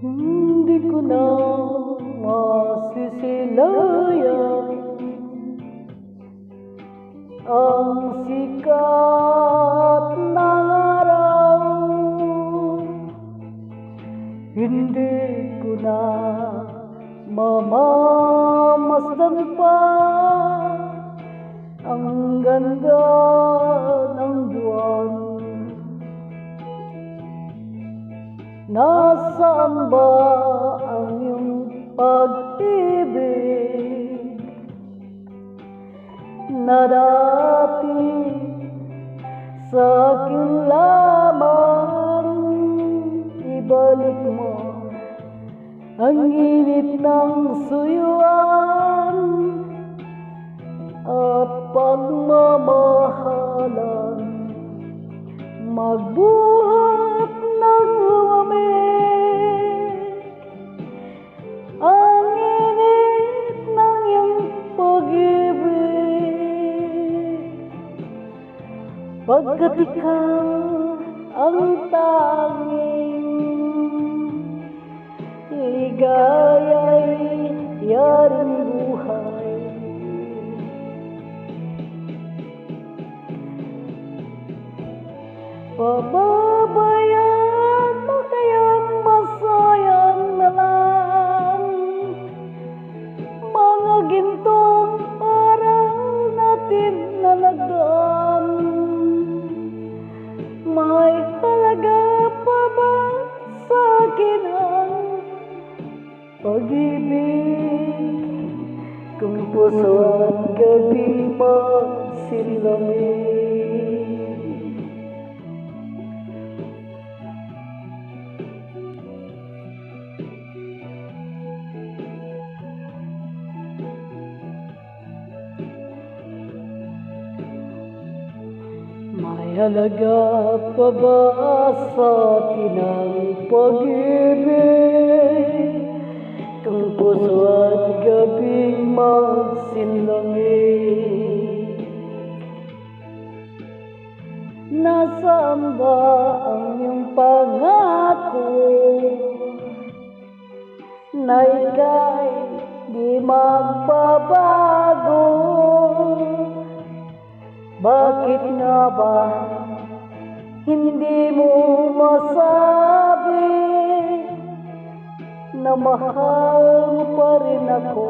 Hindi ko na masisilayan ang sikat ng araw. Hindi ko na mamamasdan pa ang ganda ng buwan. Nasaan ba ang iyong pag-ibig na dati sa akin lamang? Ibalik mo ang init ng suyuan at pagmamahalan, magbuhat ng lumamig ang init ng iyong pag-ibig, pagkat ikaw ang tanging ligaya'y yaring buhay. Pababayaan mo kayang masayang na lang mga gintong araw natin na nagdaan. May halaga pa ba sa akin ang pag-ibig kung puso at gabi magsilamig? May halaga pa ba sa atin ang pag-ibig kung puso at gabing magsilamig? Nasaan ba ang iyong pangako na ika'y di magbabago? Bakit nga ba hindi mo masabi na mahal mo pa rin ako?